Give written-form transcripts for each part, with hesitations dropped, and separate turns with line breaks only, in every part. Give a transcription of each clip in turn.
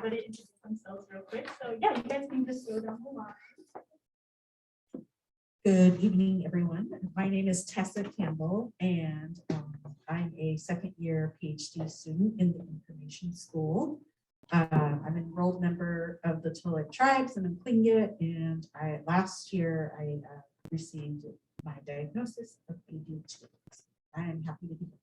everybody introduce themselves real quick. So yeah, you guys can just go down the line.
Good evening, everyone. My name is Tessa Campbell, and I'm a second-year PhD student in the Information School. I'm an enrolled member of the Tulalip Tribes and in Tlingit, and last year I received my diagnosis of ADHD. I am happy to be here.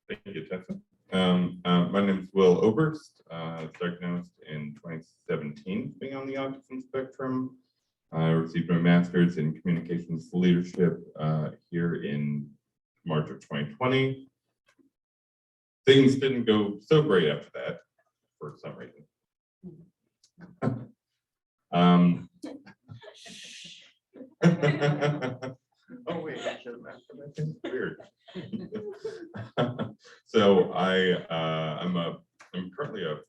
Thank you, Tessa. My name is Will Oberst, diagnosed in 2017 being on the autism spectrum. I received my master's in communications leadership here in March of 2020. Things didn't go so great after that for some reason. Oh wait, I should have asked that. That's weird. So I'm currently a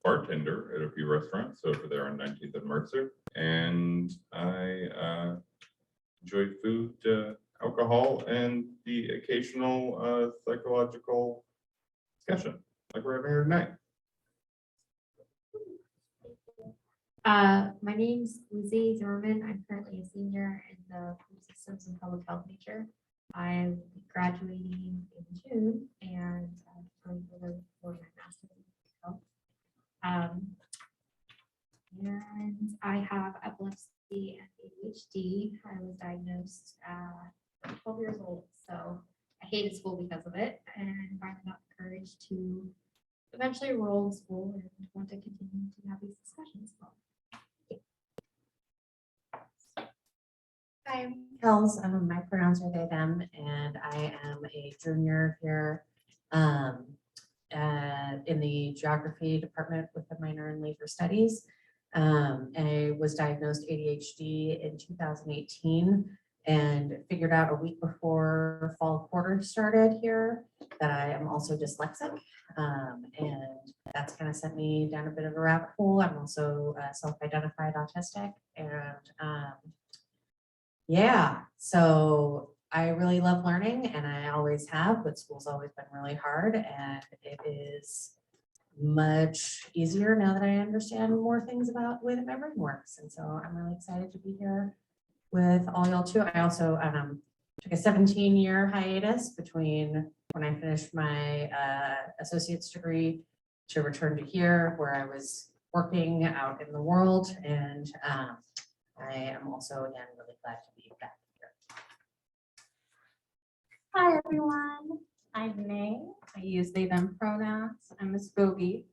bartender at a few restaurants over there on 19th and Mercer, and I enjoy food, alcohol, and the occasional psychological discussion, like we're having here tonight.
My name's Lizzie Zimmerman. I'm currently a senior in the Food Systems and Public Health major. I'm graduating in June and going over for my master's in public health. And I have epilepsy and ADHD. I was diagnosed at 12 years old, so I hated school because of it, and finally got the courage to eventually enroll in school and want to continue to have these discussions.
Hi, I'm Kels. My pronouns are they, them, and I am a junior here in the geography department with a minor in labor studies. I was diagnosed ADHD in 2018 and figured out a week before fall quarter started here that I am also dyslexic. And that's kind of sent me down a bit of a rabbit hole. I'm also self-identified autistic, and yeah, so I really love learning, and I always have, but school's always been really hard, and it is much easier now that I understand more things about the way that my brain works. And so I'm really excited to be here with all y'all too. I also took a 17-year hiatus between when I finished my associate's degree to return to here, where I was working out in the world, and I am also, again, really glad to be back here.
Hi, everyone. I'm May. I use they, them pronouns. I'm a Skogie.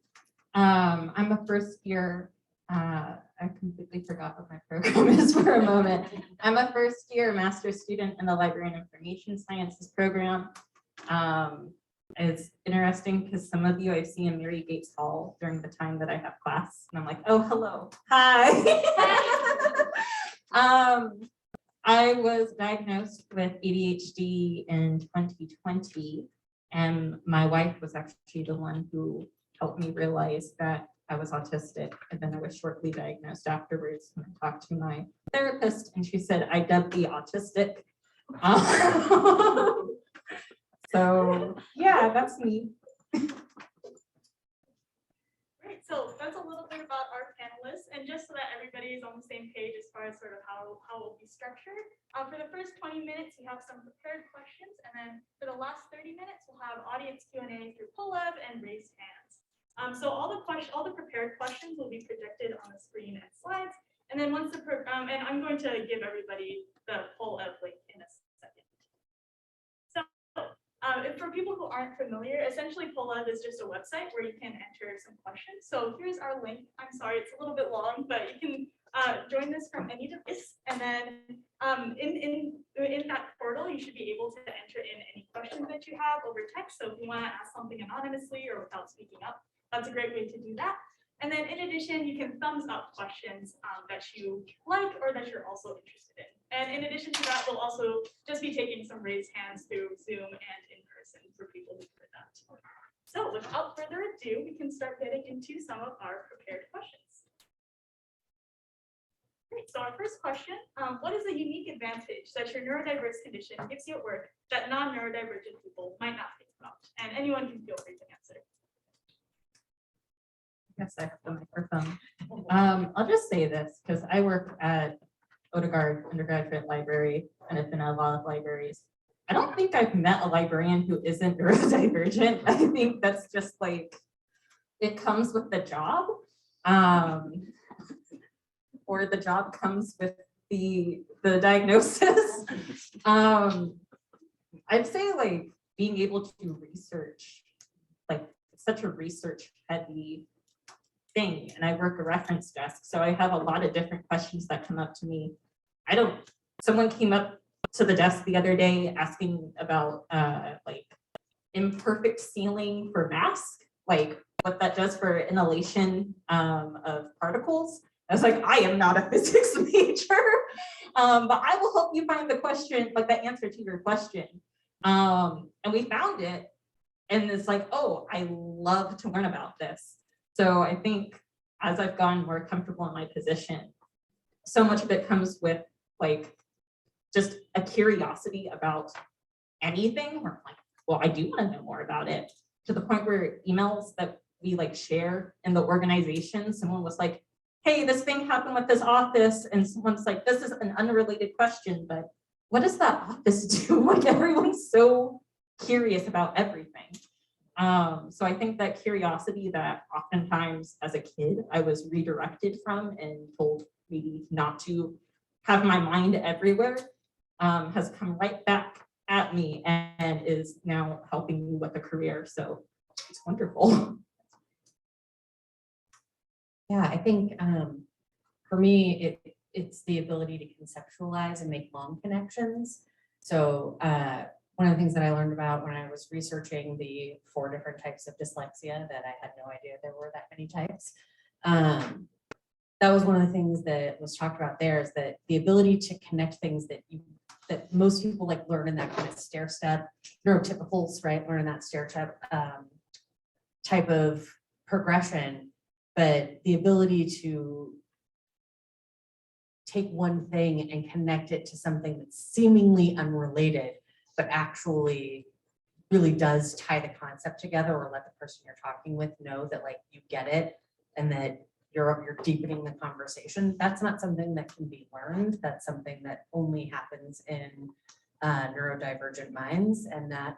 I'm a first year, I completely forgot what my program is for a moment. I'm a first year master's student in the Library and Information Sciences program. It's interesting because some of you I've seen in Mary Gates Hall during the time that I have class, and I'm like, oh, hello, hi. I was diagnosed with ADHD in 2020, and my wife was actually the one who helped me realize that I was autistic. And then I was shortly diagnosed afterwards when I talked to my therapist, and she said, I dubbed the autistic. So yeah, that's me.
Great, so that's a little bit about our panelists, and just so that everybody is on the same page as far as sort of how we'll be structured. For the first 20 minutes, we have some prepared questions, and then for the last 30 minutes, we'll have audience Q&A through pull-up and raised hands. So all the prepared questions will be projected on the screen and slides, and then once and I'm going to give everybody the pull-up link in a second. So for people who aren't familiar, essentially pull-up is just a website where you can enter some questions. So here's our link. I'm sorry, it's a little bit long, but you can join this from any device, and then in that portal, you should be able to enter in any questions that you have over text. So if you want to ask something anonymously or without speaking up, that's a great way to do that. And then in addition, you can thumbs up questions that you like or that you're also interested in. And in addition to that, we'll also just be taking some raised hands through Zoom and in person for people who prefer that. So without further ado, we can start getting into some of our prepared questions. Great, so our first question, what is a unique advantage that your neurodiverse condition gives you at work that non-neurodivergent people might not think about? And anyone can feel free to answer.
guess I have the microphone. I'll just say this, because I work at Odegaard Undergraduate Library, and I've been at a lot of libraries. I don't think I've met a librarian who isn't neurodivergent. I think that's just like, it comes with the job. Or the job comes with the diagnosis. I'd say like being able to research, like such a research heavy thing. And I work a reference desk, so I have a lot of different questions that come up to me. Someone came up to the desk the other day asking about like imperfect sealing for masks, like what that does for inhalation of particles. I was like, I am not a physics major, but I will help you find the question, like the answer to your question. And we found it, and it's like, oh, I love to learn about this. So I think as I've gotten more comfortable in my position, so much of it comes with like just a curiosity about anything. Where I'm like, well, I do want to know more about it, to the point where emails that we like share in the organization, someone was like, hey, this thing happened with this office, and someone's like, this is an unrelated question, but what does that office do? Like everyone's so curious about everything. So I think that curiosity that oftentimes as a kid I was redirected from and told maybe not to have my mind everywhere has come right back at me and is now helping me with a career. So it's wonderful.
Yeah, I think for me, it's the ability to conceptualize and make long connections. So one of the things that I learned about when I was researching the 4 different types of dyslexia, that I had no idea there were that many types. That was one of the things that was talked about there, is that the ability to connect things that most people like learn in that kind of stair step, neurotypicals, right? Learn in that stair step type of progression. But the ability to take one thing and connect it to something that's seemingly unrelated, but actually really does tie the concept together, or let the person you're talking with know that like you get it and that you're deepening the conversation. That's not something that can be learned. That's something that only happens in neurodivergent minds, and that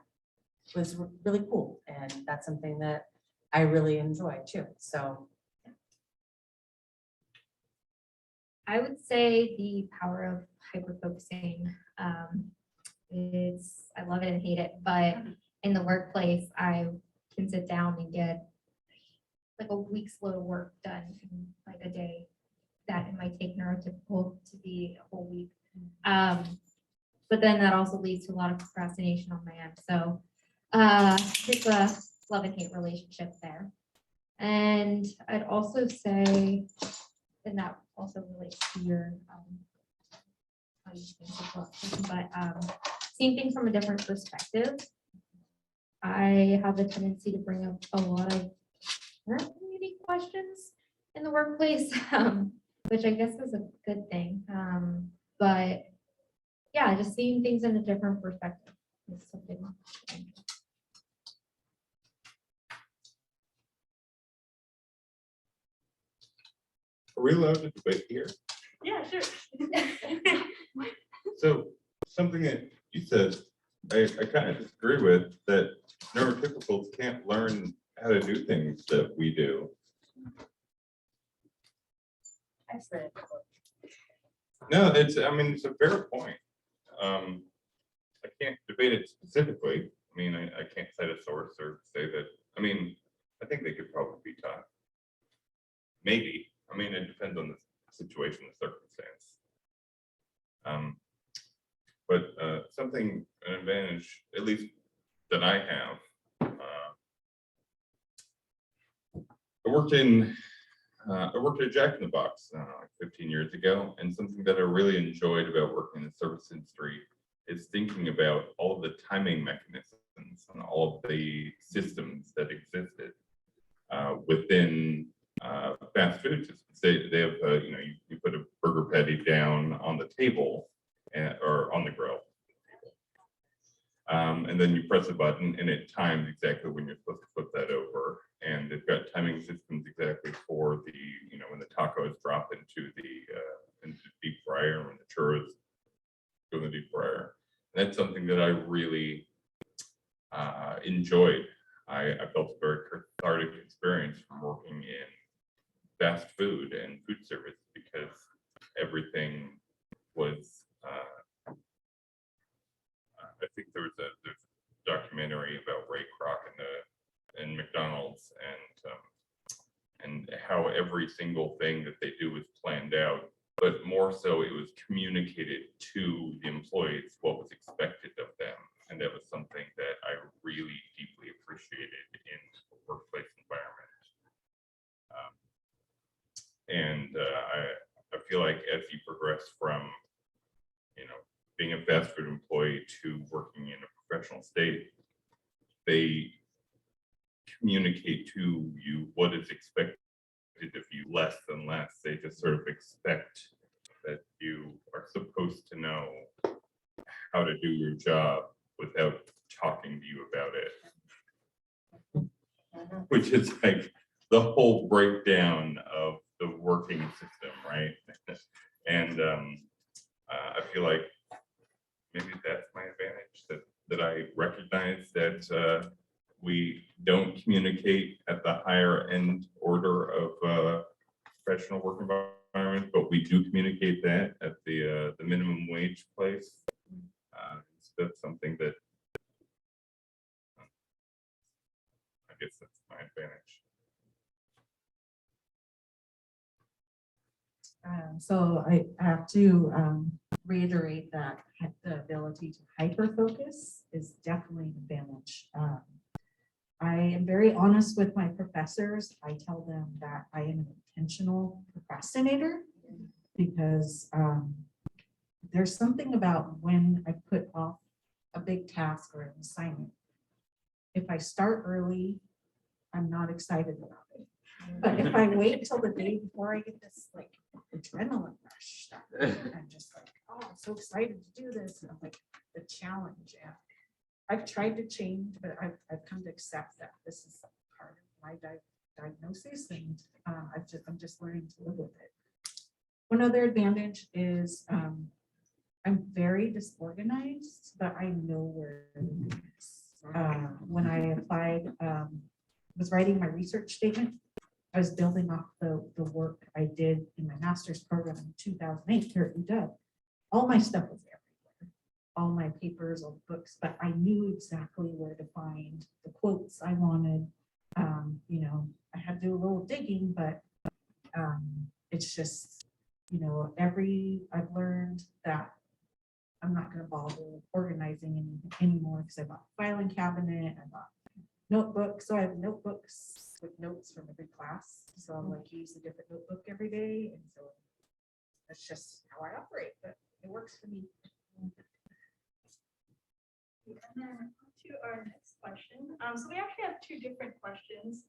was really cool. And that's something that I really enjoy too. So
I would say the power of hyper-focusing. I love it and hate it, but in the workplace, I can sit down and get like a week's load of work done in like a day that it might take neurotypical to be a whole week. But then that also leads to a lot of procrastination on my end. So it's a love and hate relationship there. And I'd also say, and that also relates to your how you think of what, but seeing things from a different perspective. I have a tendency to bring up a lot of unique questions in the workplace, which I guess is a good thing. But yeah, just seeing things in a different perspective is something.
Are we allowed to debate here?
Yeah, sure.
So something that you said, I kind of disagree with, that neurotypicals can't learn how to do things that we do. No, it's a fair point. I can't debate it specifically. I mean, I can't cite a source or say that. I mean, I think they could probably be taught. Maybe. I mean, it depends on the situation, the circumstance. But something, an advantage, at least that I have. I worked at Jack in the Box like 15 years ago, and something that I really enjoyed about working in the service industry is thinking about all of the timing mechanisms and all of the systems that existed within fast food systems. They have, you put a burger patty down on the table or on the grill. And then you press a button and it times exactly when you're supposed to flip that over. And they've got timing systems exactly for the, when the tacos drop into the deep fryer, when the churros go in the deep fryer. And that's something that I really enjoyed. I felt a very cathartic experience from working in fast food and food service because everything was, I think there's a documentary about Ray Kroc and McDonald's and how every single thing that they do was planned out, but more so it was communicated to the employees what was expected of them. And that was something that I really deeply appreciated in the workplace environment. I feel like as you progress from, being a fast food employee to working in a professional state, they communicate to you what is expected of you less and less. They just sort of expect that you are supposed to know how to do your job without talking to you about it, which is like the whole breakdown of the working system, right? And I feel like maybe that's my advantage, that I recognize that we don't communicate at the higher end order of professional work environment, but we do communicate that at the minimum wage place. So that's something that I guess that's my advantage.
So I have to reiterate that the ability to hyper-focus is definitely an advantage. I am very honest with my professors. I tell them that I am an intentional procrastinator because there's something about when I put off a big task or an assignment. If I start early, I'm not excited about it. But if I wait till the day before, I get this like adrenaline rush. I'm just like, oh, I'm so excited to do this. And I'm like, the challenge. And I've tried to change, but I've come to accept that this is part of my diagnosis, and I'm just learning to live with it. One other advantage is I'm very disorganized, but I know where to do this. When I applied, was writing my research statement, I was building off the work I did in my master's program in 2008 here at UW. All my stuff was everywhere, all my papers, all the books, but I knew exactly where to find the quotes I wanted. I had to do a little digging, but it's just, I've learned that I'm not going to bother organizing anymore because I bought a filing cabinet, I bought notebooks. So I have notebooks with notes from every class. So I'm like, use a different notebook every day. And so that's just how I operate, but it works for me.
And then to our next question. So we actually have two different questions.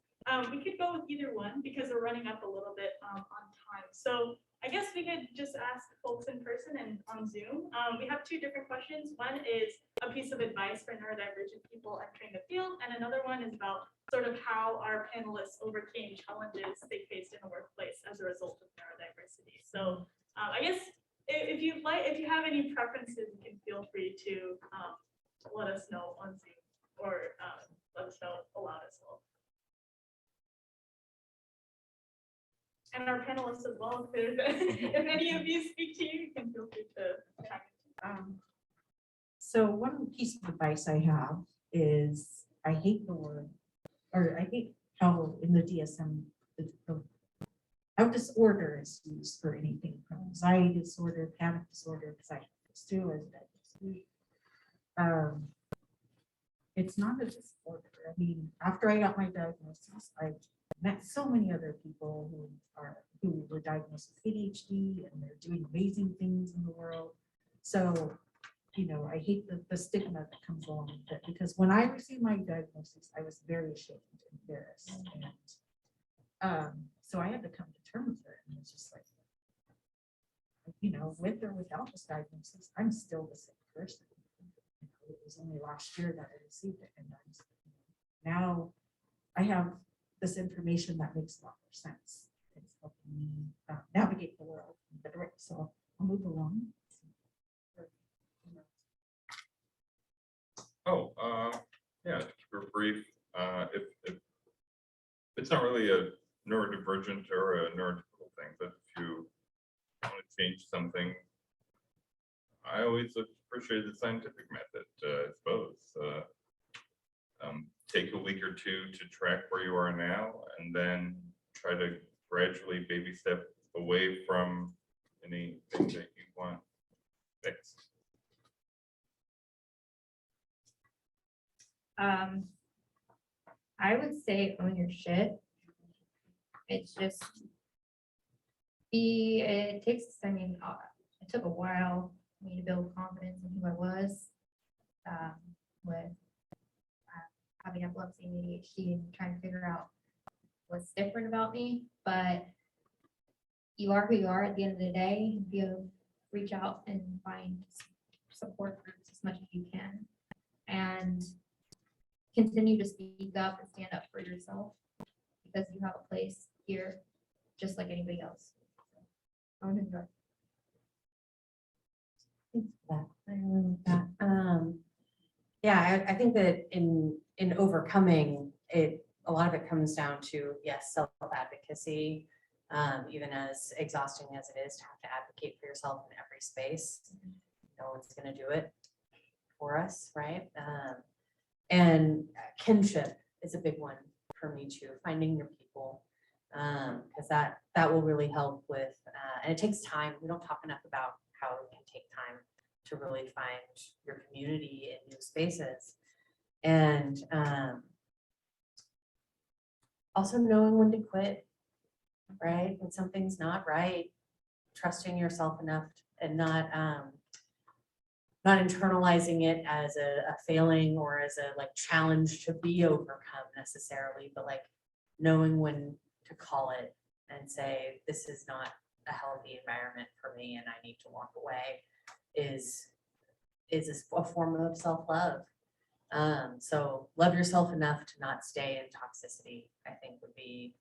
We could go with either one because we're running up a little bit on time. So I guess we could just ask folks in person and on Zoom. We have two different questions. One is a piece of advice for neurodivergent people entering the field, and another one is about sort of how our panelists overcame challenges they faced in the workplace as a result of neurodiversity. So I guess if you have any preferences, you can feel free to let us know on Zoom or let us know aloud as well. And our panelists as well, if any of you speak to you can feel free to chime.
So one piece of advice I have is I hate the word, or I hate how in the DSM, how disorder is used for anything from anxiety disorder, panic disorder, because I have this too, as that. It's not a disorder. I mean, after I got my diagnosis, I met so many other people who were diagnosed with ADHD, and they're doing amazing things in the world. So, I hate the stigma that comes along with it, because when I received my diagnosis, I was very ashamed and embarrassed. And so I had to come to terms with it. And it's just like, with or without this diagnosis, I'm still the same person. was only last year that I received it. And now I have this information that makes a lot more sense. It's helping me navigate the world better. So I'll move along.
Yeah, to keep it brief, if it's not really a neurodivergent or a neurotypical thing, but if you want to change something, I always appreciate the scientific method, I suppose. Take a week or two to track where you are now, and then try to gradually baby step away from anything that you want fixed.
I would say own your shit. It's just it takes, I mean, it took a while for me to build confidence in who I was with having epilepsy and ADHD and trying to figure out what's different about me. But you are who you are at the end of the day. If you reach out and find support groups as much as you can, and continue to speak up and stand up for yourself, because you have a place here just like anybody else. I want to enjoy.
Thanks for that. I really like that. Yeah, I think that in overcoming it, a lot of it comes down to, yes, self-advocacy, even as exhausting as it is to have to advocate for yourself in every space. No one's going to do it for us, right? And kinship is a big one for me too, finding your people, because that will really help with, and it takes time. We don't talk enough about how it can take time to really find your community in new spaces. And also knowing when to quit, right? When something's not right, trusting yourself enough and not internalizing it as a failing or as a like challenge to be overcome necessarily, but like knowing when to call it and say, this is not a healthy environment for me and I need to walk away is a form of self-love. So love yourself enough to not stay in toxicity, I think would be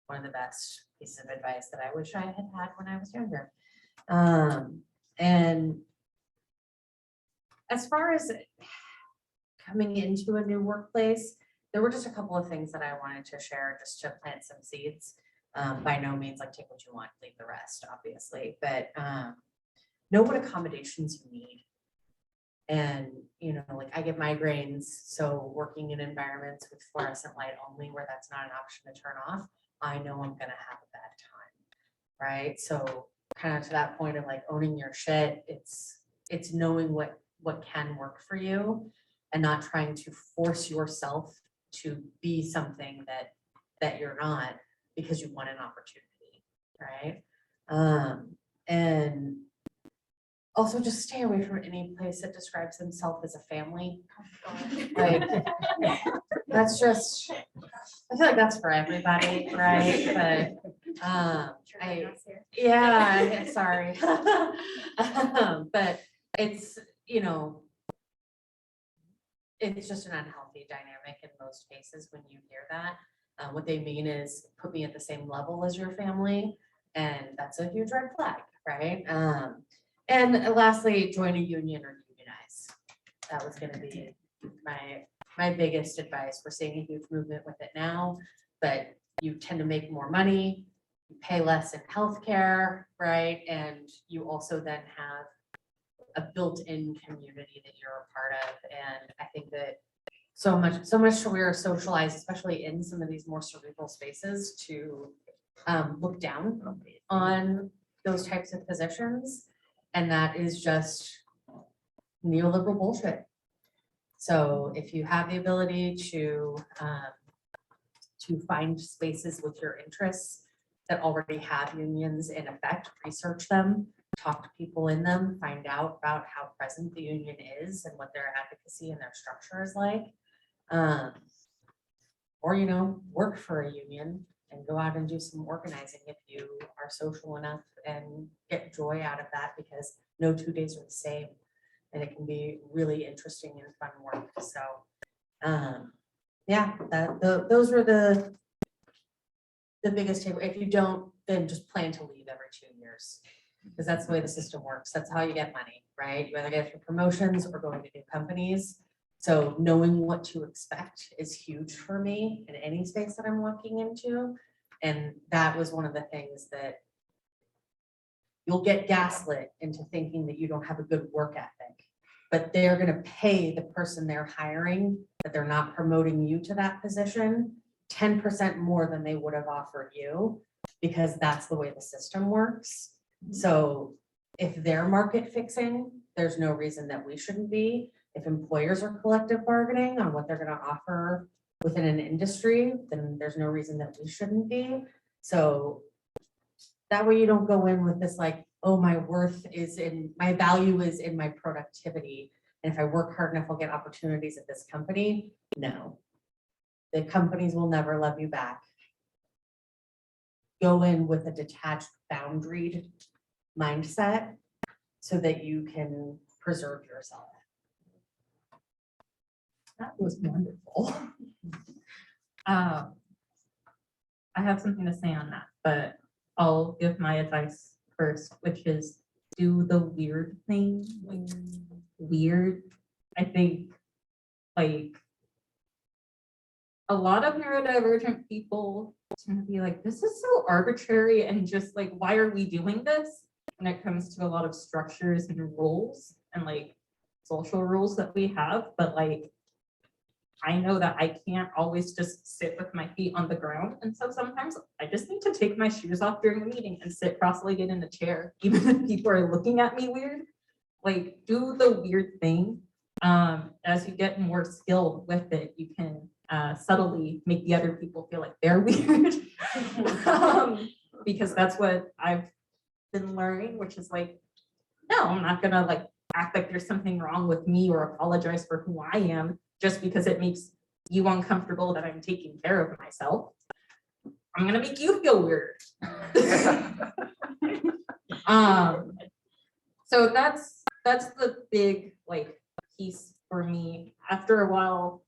one of the best pieces of advice that I wish I had had when I was younger. And as far as coming into a new workplace, there were just a couple of things that I wanted to share just to plant some seeds. By no means like take what you want, leave the rest, obviously, but know what accommodations you need. And, like I get migraines, so working in environments with fluorescent light only where that's not an option to turn off, I know I'm gonna have a bad time, right? So kind of to that point of like owning your shit, it's knowing what can work for you and not trying to force yourself to be something that you're not because you want an opportunity, right? And also just stay away from any place that describes themselves as a family. Like, that's just, I feel like that's for everybody, right? But yeah, sorry. But it's, it's just an unhealthy dynamic in most cases when you hear that. What they mean is put me at the same level as your family, and that's a huge red flag, right? And lastly, join a union or unionize. That was going to be my biggest advice. We're seeing a huge movement with it now, but you tend to make more money, you pay less in healthcare, right? And you also then have a built-in community that you're a part of. And I think that so much we are socialized, especially in some of these more cerebral spaces, to look down on those types of positions. And that is just neoliberal bullshit. So if you have the ability to find spaces with your interests that already have unions in effect, research them, talk to people in them, find out about how present the union is and what their advocacy and their structure is like. Or, work for a union and go out and do some organizing if you are social enough and get joy out of that, because no 2 days are the same. and it can be really interesting and fun work. So, yeah, those were the biggest takeaway. If you don't, then just plan to leave every 2 years, because that's the way the system works. That's how you get money, right? You either get it through promotions or going to new companies. So knowing what to expect is huge for me in any space that I'm walking into. And that was one of the things that you'll get gaslit into thinking that you don't have a good work ethic, but they're going to pay the person they're hiring, that they're not promoting you to that position, 10% more than they would have offered you, because that's the way the system works. So if they're market fixing, there's no reason that we shouldn't be. If employers are collective bargaining on what they're going to offer within an industry, then there's no reason that we shouldn't be. So that way you don't go in with this like, oh, my value is in my productivity. And if I work hard enough, I'll get opportunities at this company. No, the companies will never love you back. Go in with a detached, boundaried mindset so that you can preserve yourself.
That was wonderful. I have something to say on that, but I'll give my advice first, which is do the weird thing. Like, weird. I think like a lot of neurodivergent people tend to be like, this is so arbitrary and just like, why are we doing this? When it comes to a lot of structures and rules and like social rules that we have, but like, I know that I can't always just sit with my feet on the ground. And so sometimes I just need to take my shoes off during a meeting and sit cross-legged in a chair, even if people are looking at me weird. Like, do the weird thing. As you get more skilled with it, you can subtly make the other people feel like they're weird. Because that's what I've been learning, which is like, no, I'm not gonna like act like there's something wrong with me or apologize for who I am just because it makes you uncomfortable that I'm taking care of myself. I'm gonna make you feel weird. So that's the big like piece for me. After a while,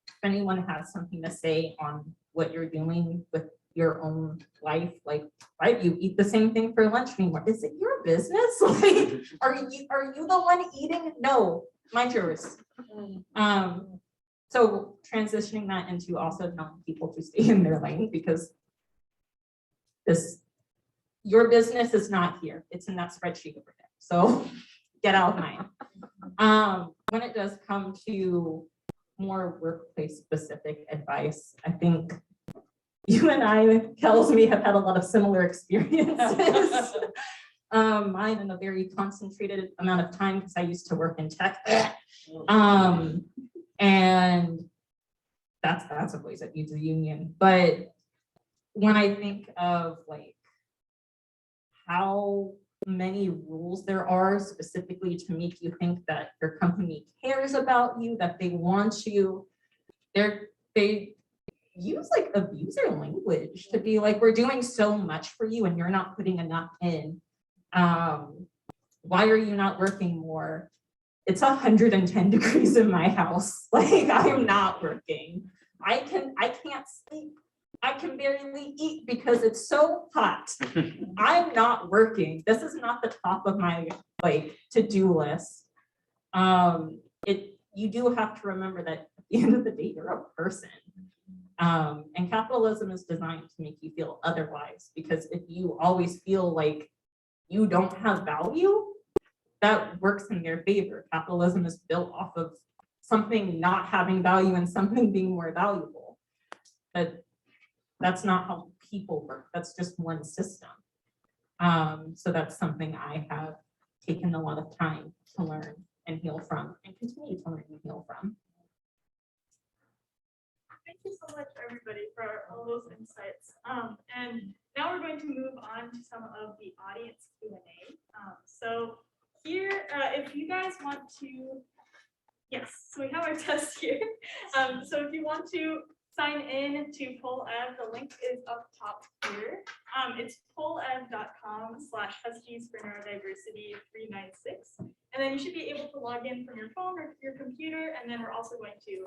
if anyone has something to say on what you're doing with your own life, like, why do you eat the same thing for lunch anymore? Is it your business? Like, are you the one eating? No, mind yours. So transitioning that into also telling people to stay in their lane, because your business is not here. It's in that spreadsheet over there. So get out of mine. When it does come to more workplace specific advice, I think you and I, Kels, me, have had a lot of similar experiences. Mine in a very concentrated amount of time because I used to work in tech. And that's a place that needs a union. But when I think of like how many rules there are specifically to make you think that your company cares about you, that they want you, they use like abuser language to be like, we're doing so much for you and you're not putting enough in. Why are you not working more? It's 110 degrees in my house. Like, I am not working. I can't sleep. I can barely eat because it's so hot. I'm not working. This is not the top of my like to-do list. You do have to remember that at the end of the day, you're a person. And capitalism is designed to make you feel otherwise, because if you always feel like you don't have value, that works in their favor. Capitalism is built off of something not having value and something being more valuable. But that's not how people work. That's just one system. So that's something I have taken a lot of time to learn and heal from, and continue to learn and heal from.
Thank you so much, everybody, for all those insights. And now we're going to move on to some of the audience Q&A. So here, if you guys want to, yes, so we have our test here. So if you want to sign in to PolEv. The link is up top here. It's polev.com/huskies for neurodiversity 396. And then you should be able to log in from your phone or your computer. And then we're also going to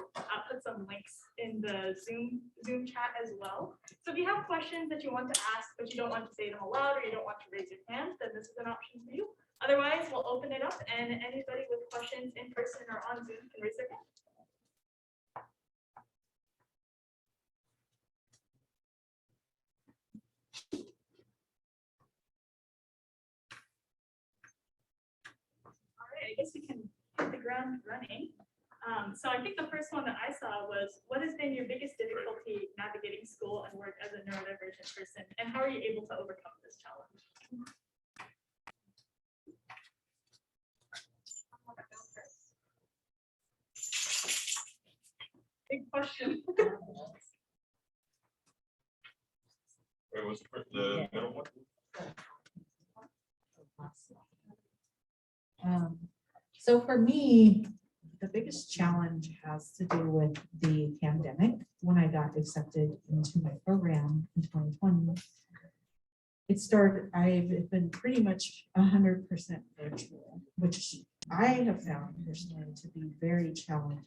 put some links in the Zoom chat as well. So if you have questions that you want to ask, but you don't want to say them aloud or you don't want to raise your hand, then this is an option for you. Otherwise, we'll open it up and anybody with questions in person or on Zoom can raise their hand. All right, I guess we can hit the ground running. So I think the first one that I saw was, what has been your biggest difficulty navigating school and work as a neurodivergent person? And how are you able to overcome this challenge? Big question.
Wait, was the middle one?
So for me, the biggest challenge has to do with the pandemic. When I got accepted into my program in 2020, I've been pretty much 100% virtual, which I have found personally to be very challenging.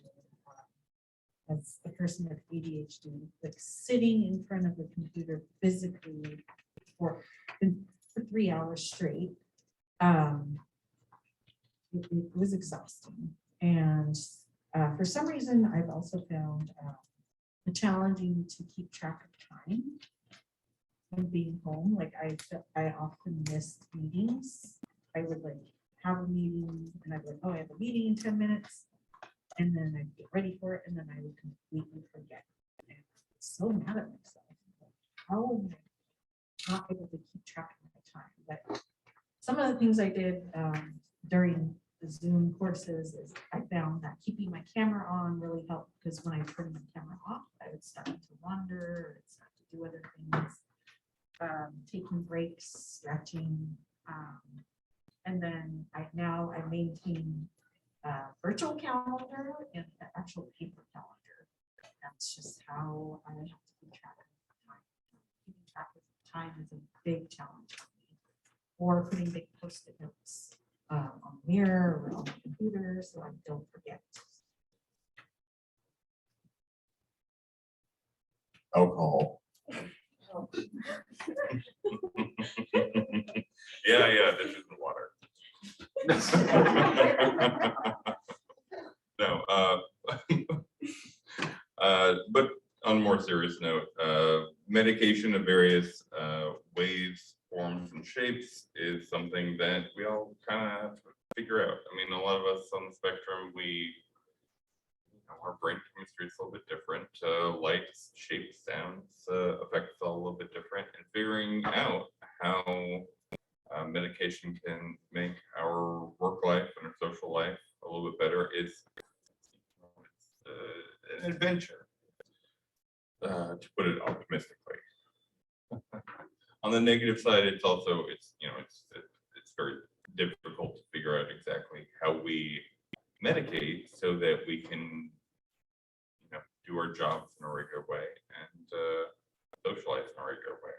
As a person with ADHD, like sitting in front of the computer physically for 3 hours straight, it was exhausting. And for some reason, I've also found it challenging to keep track of time and being home. Like I often miss meetings. I would like have a meeting and I'd like, oh, I have a meeting in 10 minutes. And then I'd get ready for it and then I would completely forget. And I'm so mad at myself. How am I not able to keep track of my time? But some of the things I did during the Zoom courses is I found that keeping my camera on really helped, because when I turned my camera off, I would start to wander, or I'd start to do other things, taking breaks, stretching, and then I maintain a virtual calendar and an actual paper calendar. That's just how I have to keep track of time. Keeping track of time is a big challenge for me. Or putting big post-it notes on the mirror or on the computer so I don't forget.
Alcohol. Yeah, this is the water. No, but on a more serious note, medication of various ways, forms, and shapes is something that we all kind of have to figure out. I mean, a lot of us on the spectrum, our brain chemistry is a little bit different. Lights, shapes, sounds affect us all a little bit different, and figuring out how medication can make our work life and our social life a little bit better is an adventure, to put it optimistically. On the negative side, it's very difficult to figure out exactly how we medicate so that we can do our jobs in a regular way and socialize in a regular way.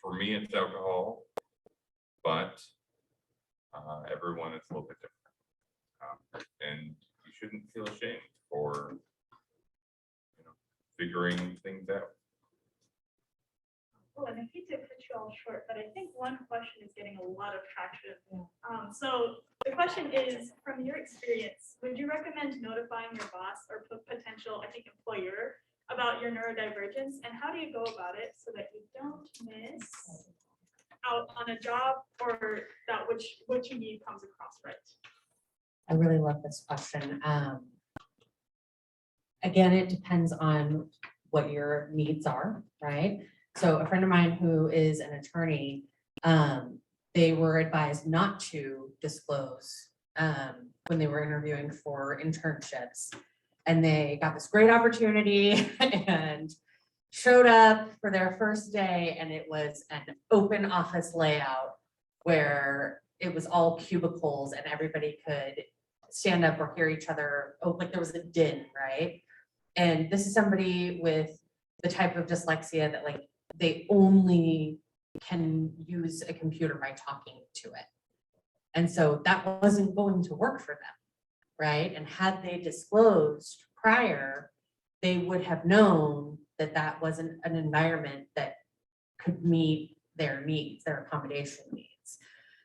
For me, it's alcohol, but everyone is a little bit different, and you shouldn't feel ashamed for figuring things out.
Oh, and I hate to cut you all short, but I think one question is getting a lot of traction. So the question is, from your experience, would you recommend notifying your boss or potential, employer about your neurodivergence, and how do you go about it so that you don't miss out on a job or that what you need comes across right?
I really love this question. Again, it depends on what your needs are, right? So a friend of mine who is an attorney, they were advised not to disclose when they were interviewing for internships. And they got this great opportunity and showed up for their first day, and it was an open office layout where it was all cubicles and everybody could stand up or hear each other. Oh, like there was a din, right? And this is somebody with the type of dyslexia that like they only can use a computer by talking to it. And so that wasn't going to work for them, right? And had they disclosed prior, they would have known that that wasn't an environment that could meet their needs, their accommodation needs.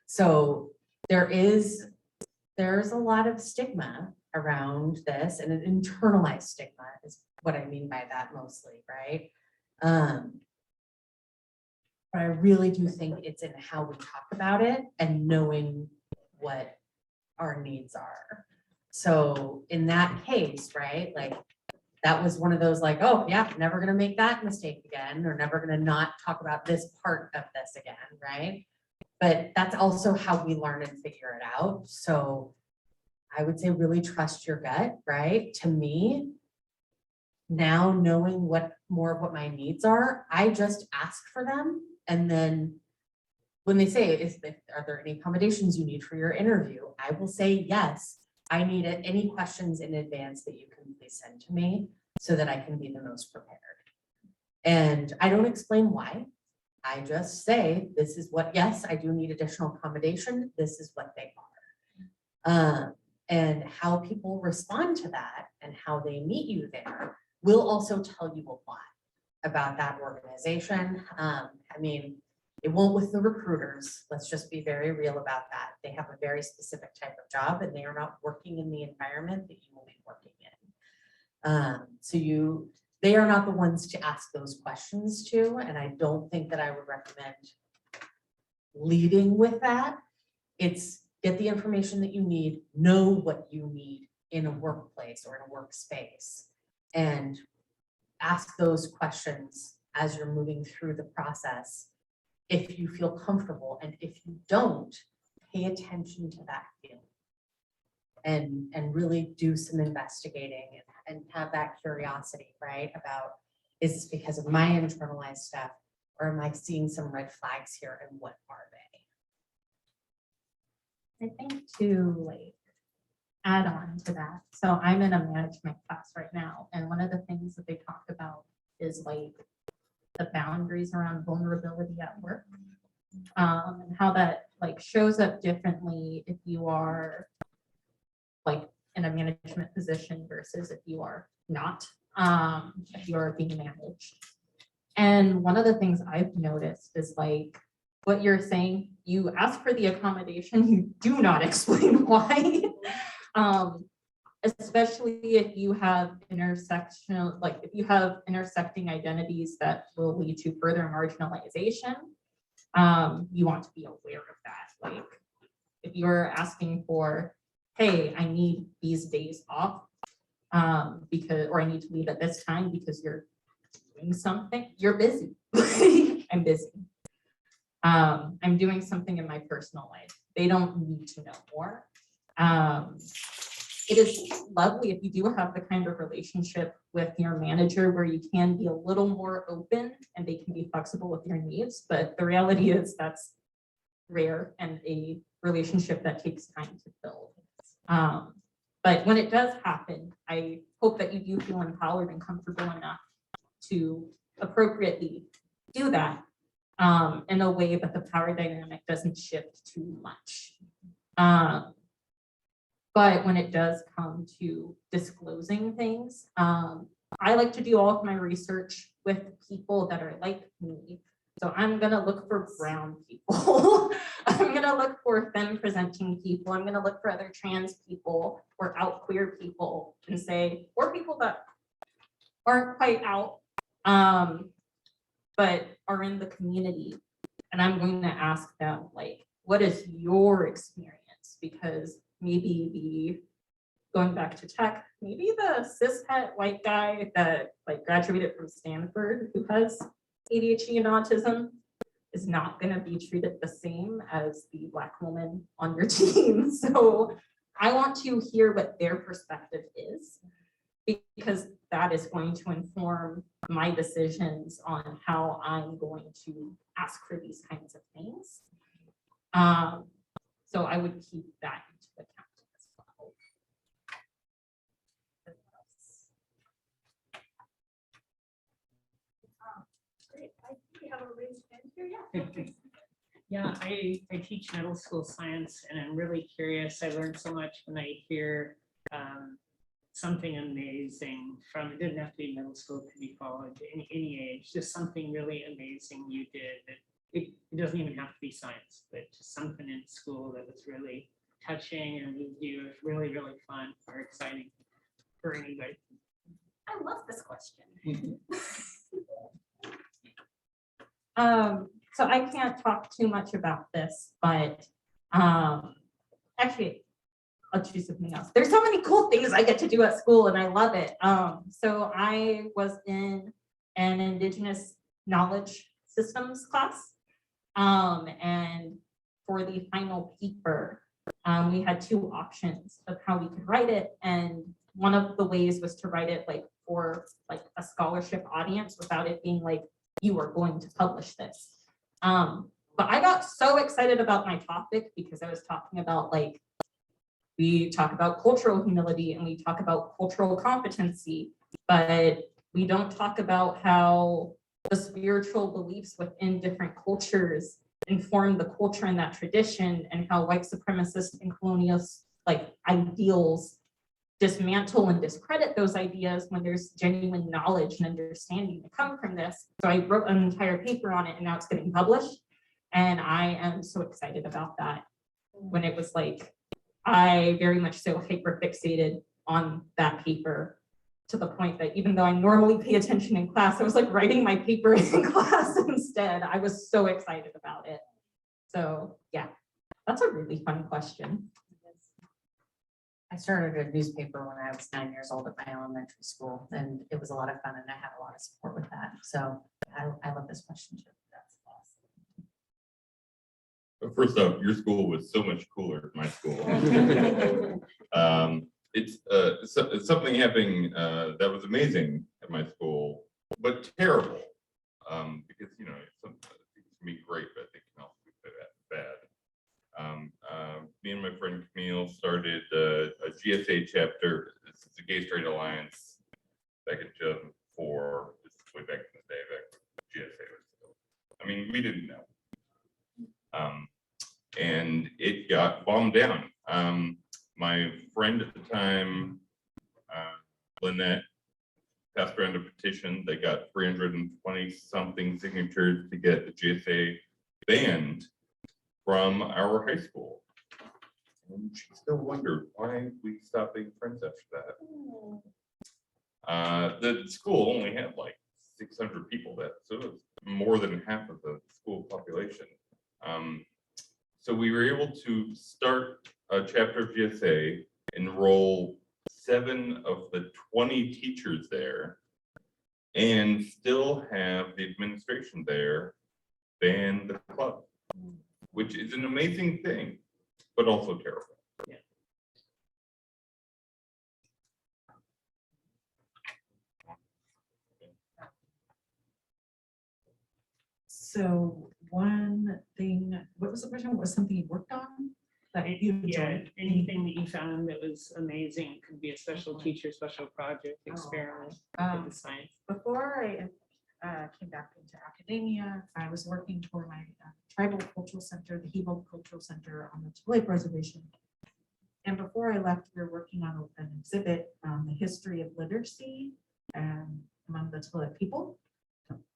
So there's a lot of stigma around this, and an internalized stigma is what I mean by that mostly, right? But I really do think it's in how we talk about it and knowing what our needs are. So in that case, right, like that was one of those like, oh yeah, never gonna make that mistake again, or never gonna not talk about this part of this again, right? But that's also how we learn and figure it out. So I would say really trust your gut, right? To me, now knowing what more of what my needs are, I just ask for them. And then when they say, are there any accommodations you need for your interview? I will say, yes, I need it. Any questions in advance that you can please send to me so that I can be the most prepared. And I don't explain why. I just say, this is what, yes, I do need additional accommodation. This is what they are. And how people respond to that and how they meet you there will also tell you a lot about that organization. I mean, it won't with the recruiters. Let's just be very real about that. They have a very specific type of job and they are not working in the environment that you will be working in. They are not the ones to ask those questions to, and I don't think that I would recommend leading with that. It's get the information that you need, know what you need in a workplace or in a workspace, and ask those questions as you're moving through the process if you feel comfortable. And if you don't, pay attention to that feeling and really do some investigating and have that curiosity, right? About, is this because of my internalized stuff, or am I seeing some red flags here, and what are they?
I think to like add on to that. So I'm in a management class right now, and one of the things that they talk about is like the boundaries around vulnerability at work, and how that like shows up differently if you are like in a management position versus if you are not, if you are being managed. And one of the things I've noticed is like what you're saying, you ask for the accommodation, you do not explain why. Especially if you have intersectional, like if you have intersecting identities that will lead to further marginalization, you want to be aware of that. Like if you're asking for, hey, I need these days off, or I need to leave at this time because you're doing something, you're busy. I'm busy. I'm doing something in my personal life. They don't need to know more. It is lovely if you do have the kind of relationship with your manager where you can be a little more open and they can be flexible with your needs. But the reality is that's rare and a relationship that takes time to build. But when it does happen, I hope that you do feel empowered and comfortable enough to appropriately do that in a way that the power dynamic doesn't shift too much. But when it does come to disclosing things, I like to do all of my research with people that are like me. So I'm gonna look for brown people. I'm gonna look for femme presenting people. I'm gonna look for other trans people or out queer people and say, or people that aren't quite out, but are in the community. And I'm going to ask them, like, what is your experience? Because maybe going back to tech, maybe the cishet white guy that like graduated from Stanford who has ADHD and autism is not going to be treated the same as the Black woman on your team. So I want to hear what their perspective is, because that is going to inform my decisions on how I'm going to ask for these kinds of things. So I would keep that into account as well.
have a raised hand here. Yeah. please.
Yeah, I teach middle school science and I'm really curious. I learned so much when I hear something amazing from, it didn't have to be middle school, it could be college, any age, just something really amazing you did. It doesn't even have to be science, but just something in school that was really touching and moved you. It was really, really fun or exciting for anybody.
I love this question.
So I can't talk too much about this, but actually, I'll choose something else. There's so many cool things I get to do at school and I love it. So I was in an Indigenous knowledge systems class. And for the final paper, we had two options of how we could write it. And one of the ways was to write it like for like a scholarship audience without it being like, you are going to publish this. But I got so excited about my topic because I was talking about like, we talk about cultural humility and we talk about cultural competency, but we don't talk about how the spiritual beliefs within different cultures inform the culture and that tradition, and how white supremacist and colonial like ideals dismantle and discredit those ideas when there's genuine knowledge and understanding to come from this. So I wrote an entire paper on it and now it's getting published. And I am so excited about that. When it was like, I very much so hyper fixated on that paper to the point that even though I normally pay attention in class, I was like writing my paper in class instead. I was so excited about it. So yeah, that's a really fun question.
I started a newspaper when I was 9 years old at my elementary school, and it was a lot of fun, and I had a lot of support with that. So I love this question too. That's awesome.
First off, your school was so much cooler than my school. It's something happening that was amazing at my school, but terrible. Because some things can be great, but they can also be bad. Me and my friend Camille started a GSA chapter. This is a Gay Straight Alliance back in 2004. This is way back in the day, back when GSA was still. I mean, we didn't know. And it got bombed down. My friend at the time, Lynette, passed around a petition. They got 320 something signatures to get the GSA banned from our high school. And she still wondered why we stopped being friends after that. The school only had like 600 people so it was more than half of the school population. So we were able to start a chapter of GSA, enroll 7 of the 20 teachers there, and still have the administration there ban the club, which is an amazing thing, but also terrible.
Yeah.
So one thing, what was the question? What was something you worked on that you
Yeah,
enjoyed?
anything that you found that was amazing. It could be a special teacher, special project, experiment, with the science.
Before I came back into academia, I was working for my tribal cultural center, the Hebo Cultural Center on the Tule Reservation. And before I left, we were working on an exhibit on the history of literacy among the Tule people.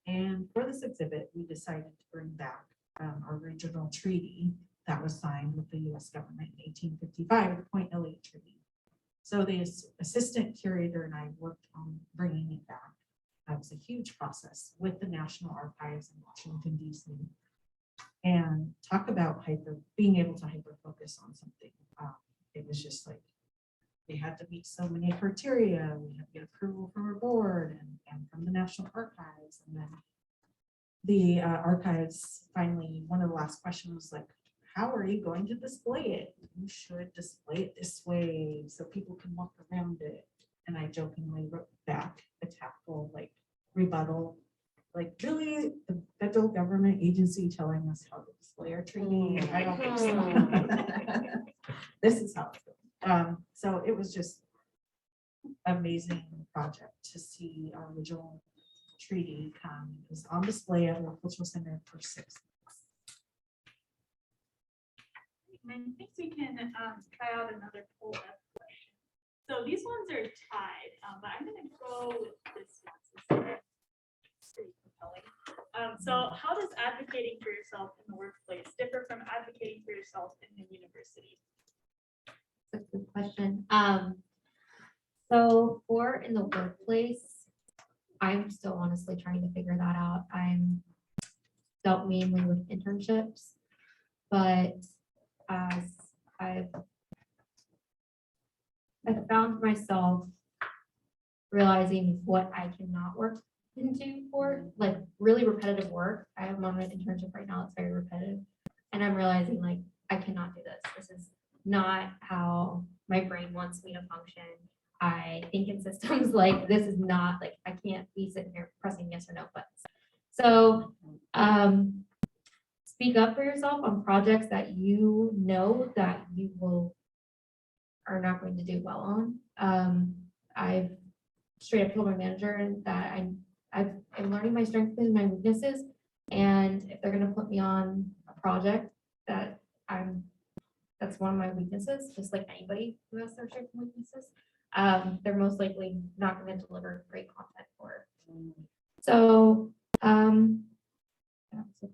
And for this exhibit, we decided to bring back our regional treaty that was signed with the US government in 1855, the Point Elliott Treaty. So the assistant curator and I worked on bringing it back. That was a huge process with the National Archives in Washington, DC. And talk about being able to hyper focus on something. It was just like, we had to meet so many criteria. We had to get approval from our board and from the National Archives. And then the archives finally, one of the last questions was like, how are you going to display it? You should display it this way so people can walk around it. And I jokingly wrote back a tactful like rebuttal, like really the federal government agency telling us how to display our treaty. And I don't think so. This is how it's going. So it was just amazing project to see our original treaty. It was on display at the Cultural Center for 6 weeks.
And I think we can try out another poll F question. So these ones are tied, but I'm gonna go with this one. Since it's pretty compelling. So how does advocating for yourself in the workplace differ from advocating for yourself in the university?
That's a good question. So for in the workplace, I'm still honestly trying to figure that out. I'm dealt mainly with internships, but as I've found myself realizing what I cannot work into for like really repetitive work. I am on an internship right now. It's very repetitive. And I'm realizing like, I cannot do this. This is not how my brain wants me to function. I think in systems like this is not like, I can't be sitting here pressing yes or no buttons. So speak up for yourself on projects that you know that you are not going to do well on. I've straight up told my manager that I'm learning my strengths and my weaknesses. And if they're gonna put me on a project that's one of my weaknesses, just like anybody who has their strengths and weaknesses, they're most likely not gonna deliver great content for it. So, so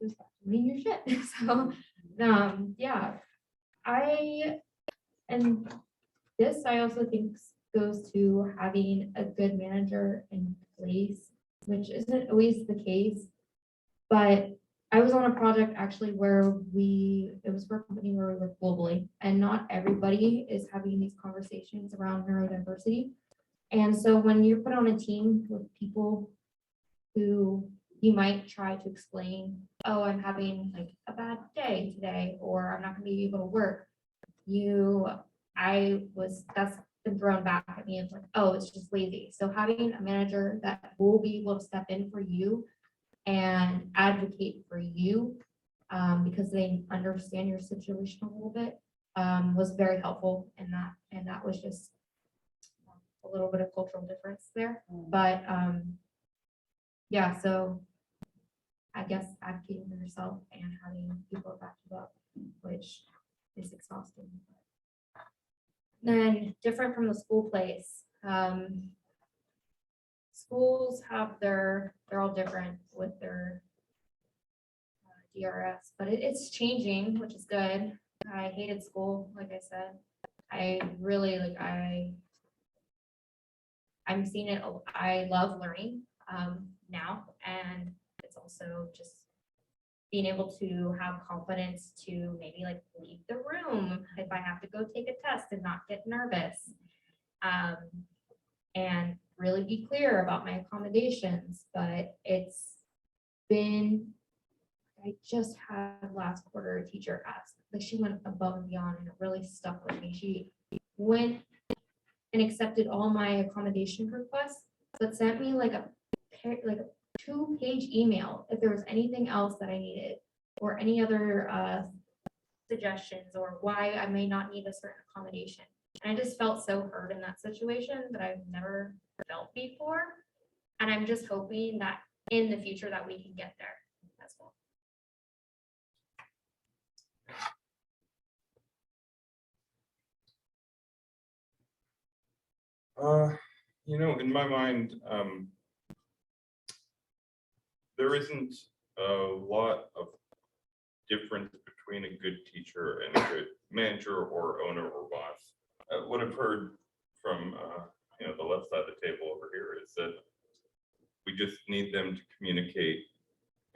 there's that, mean your shit. So, yeah, and this I also think goes to having a good manager in place, which isn't always the case. But I was on a project actually where it was for a company where we work globally, and not everybody is having these conversations around neurodiversity. And so when you're put on a team with people who you might try to explain, oh, I'm having like a bad day today, or I'm not gonna be able to work. That's been thrown back at me of like, oh, it's just lazy. So having a manager that will be able to step in for you and advocate for you because they understand your situation a little bit was very helpful in that. And that was just a little bit of cultural difference there. But yeah, so I guess advocating for yourself and having people back you up, which is exhausting. Then different from the school place. Schools have they're all different with their DRS, but it's changing, which is good. I hated school, like I said. I really I'm seeing it. I love learning now, and it's also just being able to have confidence to maybe like leave the room if I have to go take a test and not get nervous. And really be clear about my accommodations, but it's been, I just had last quarter a teacher ask, like she went above and beyond and it really stuck with me. She went and accepted all my accommodation requests, but sent me like a 2-page email if there was anything else that I needed or any other suggestions or why I may not need a certain accommodation. And I just felt so hurt in that situation that I've never felt before. And I'm just hoping that in the future that we can get there as well.
In my mind, there isn't a lot of difference between a good teacher and a good manager or owner or boss. What I've heard from the left side of the table over here is that we just need them to communicate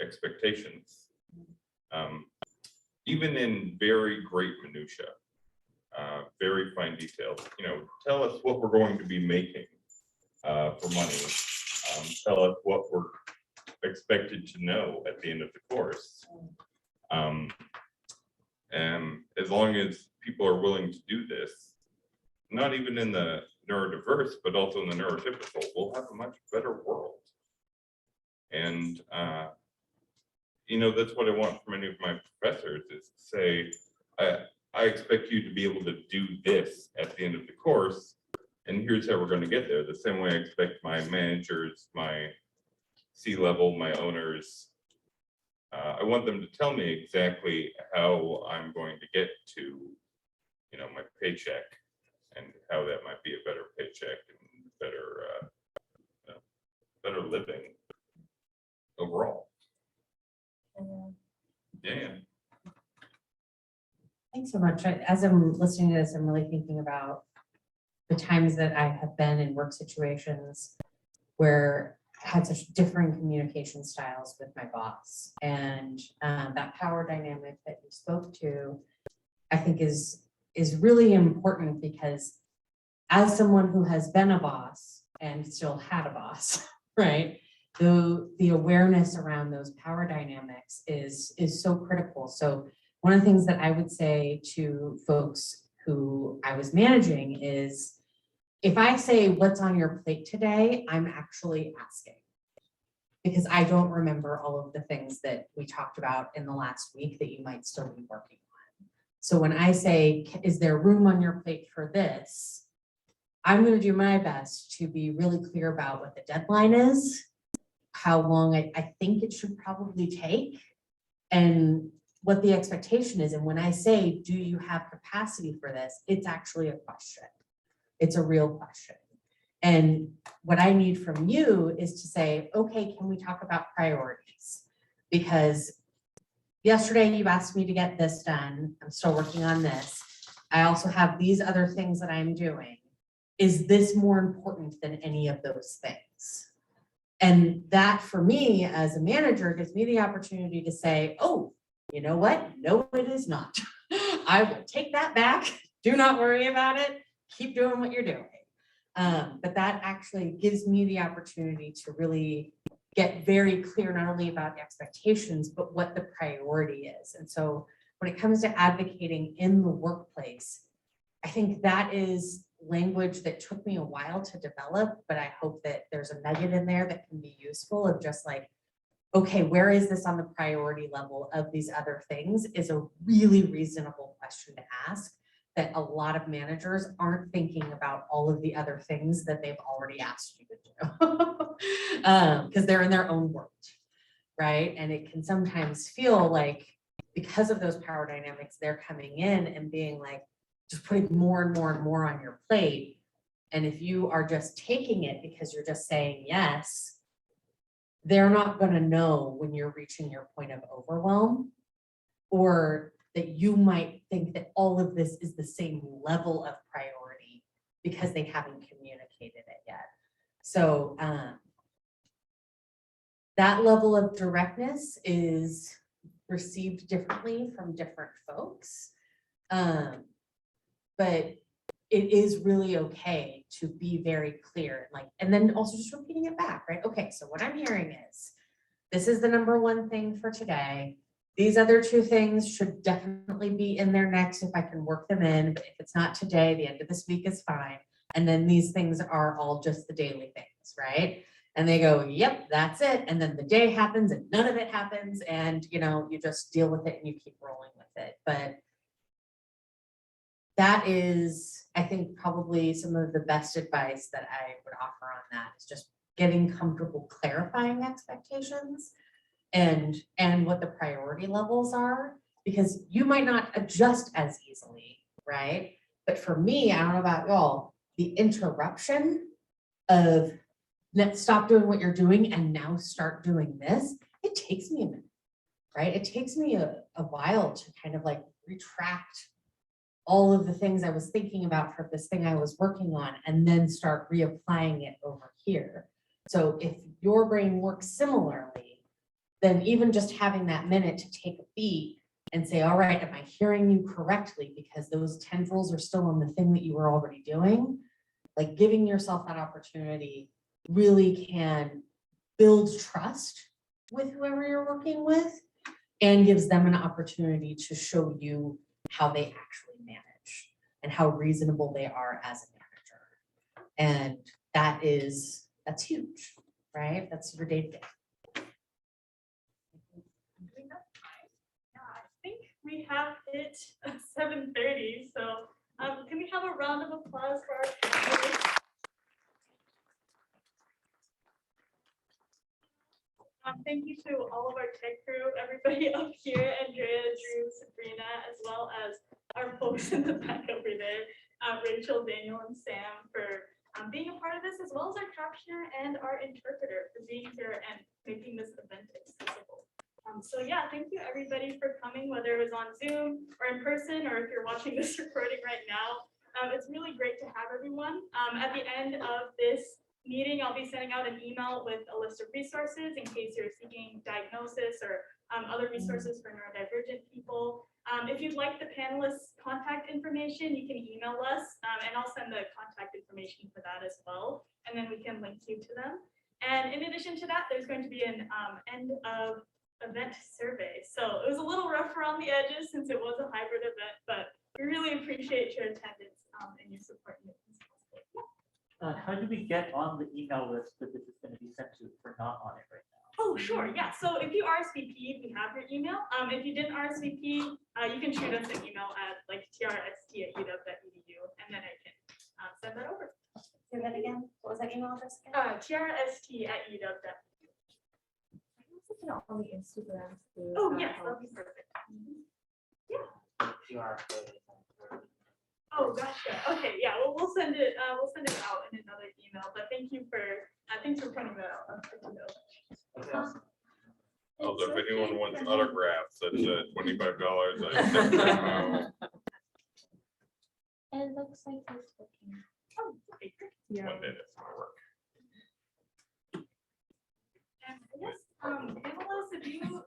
expectations, even in very great minutia, very fine details. Tell us what we're going to be making for money. Tell us what we're expected to know at the end of the course. And as long as people are willing to do this, not even in the neurodiverse, but also in the neurotypical, we'll have a much better world. And, that's what I want from any of my professors is to say, I expect you to be able to do this at the end of the course, and here's how we're going to get there. The same way I expect my managers, my C-level, my owners, I want them to tell me exactly how I'm going to get to, you know, my paycheck and how that might be a better paycheck and better, you know, better living overall. Yeah.
Thanks so much. As I'm listening to this, I'm really thinking about the times that I have been in work situations where I had such different communication styles with my boss. And that power dynamic that you spoke to, I think is really important, because as someone who has been a boss and still had a boss, right? The awareness around those power dynamics is so critical. So one of the things that I would say to folks who I was managing is, if I say, what's on your plate today, I'm actually asking, because I don't remember all of the things that we talked about in the last week that you might still be working on. So when I say, is there room on your plate for this? I'm going to do my best to be really clear about what the deadline is, how long I think it should probably take, and what the expectation is. And when I say, do you have capacity for this? It's actually a question. It's a real question. And what I need from you is to say, okay, can we talk about priorities? Because yesterday you asked me to get this done. I'm still working on this. I also have these other things that I'm doing. Is this more important than any of those things? And that, for me as a manager, gives me the opportunity to say, oh, you know what? No, it is not. I will take that back. Do not worry about it. Keep doing what you're doing. But that actually gives me the opportunity to really get very clear, not only about the expectations, but what the priority is. And so when it comes to advocating in the workplace, I think that is language that took me a while to develop, but I hope that there's a nugget in there that can be useful of just like, okay, where is this on the priority level of these other things, is a really reasonable question to ask, that a lot of managers aren't thinking about all of the other things that they've already asked you to do because they're in their own world, right? And it can sometimes feel like, because of those power dynamics, they're coming in and being like, just putting more and more and more on your plate. And if you are just taking it because you're just saying yes, they're not going to know when you're reaching your point of overwhelm, or that you might think that all of this is the same level of priority because they haven't communicated it yet. So that level of directness is received differently from different folks. But it is really okay to be very clear, like, and then also just repeating it back, right? Okay, so what I'm hearing is, this is the number one thing for today. These other two things should definitely be in there next if I can work them in, but if it's not today, the end of this week is fine. And then these things are all just the daily things, right? And they go, yep, that's it. And then the day happens and none of it happens. And you know, you just deal with it and you keep rolling with it. But that is, I think, probably some of the best advice that I would offer on that, is just getting comfortable clarifying expectations and what the priority levels are, because you might not adjust as easily, right? But for me, I don't know about y'all, the interruption of let's stop doing what you're doing and now start doing this, it takes me a minute, right? It takes me a while to kind of like retract all of the things I was thinking about for this thing I was working on, and then start reapplying it over here. So if your brain works similarly, then even just having that minute to take a beat and say, all right, am I hearing you correctly? Because those tendrils are still on the thing that you were already doing. Like, giving yourself that opportunity really can build trust with whoever you're working with, and gives them an opportunity to show you how they actually manage and how reasonable they are as a manager. And that's huge, right? That's your day to day.
Yeah, I think we have hit 7:30, so can we have a round of applause for our panelists? Thank you to all of our tech crew, everybody up here, Andrea, Drew, Sabrina, as well as our folks in the back over there, Rachel, Daniel, and Sam for being a part of this, as well as our captioner and our interpreter for being here and making this event accessible. So yeah, thank you everybody for coming, whether it was on Zoom or in person, or if you're watching this recording right now. It's really great to have everyone. At the end of this meeting, I'll be sending out an email with a list of resources in case you're seeking diagnosis or other resources for neurodivergent people. If you'd like the panelists' contact information, you can email us, and I'll send the contact information for that as well, and then we can link you to them. And in addition to that, there's going to be an end of event survey. So it was a little rough around the edges since it was a hybrid event, but we really appreciate your attendance and your support.
How do we get on the email list that this is going to be sent to if we're not on it right now?
Oh, sure. Yeah. So if you RSVP, we have your email. If you didn't RSVP, you can shoot us an email at like trst@uw.edu, and then I can send that over.
Say that again. What was that email address again?
trst@uw.edu.
On the Instagram.
Oh, yes, that'd be perfect.
QR code.
Oh, gotcha. Okay, yeah, well, we'll send it out in another email, but thanks for pointing that out. That's good to know.
Although if anyone wants autographs, that's $25.
It looks like it's working.
Oh, okay, great.
One day that's gonna work.
And I guess, panelists,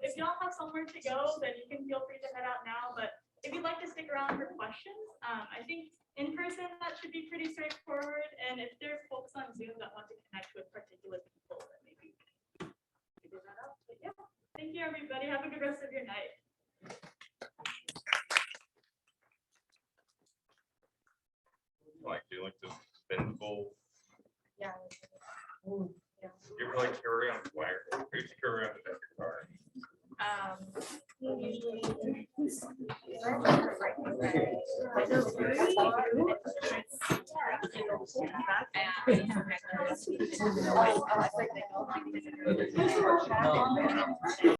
if y'all have somewhere to go, then you can feel free to head out now, but if you'd like to stick around for questions, I think in person, that should be pretty straightforward, and if there are folks on Zoom that want to connect with particular people, then maybe we can figure that out. But yeah, thank you, everybody. Have a good rest of your night.
Do you like to spin full?
Yeah.
You ever like carry on wire? I used to carry on the deck of car.
Usually.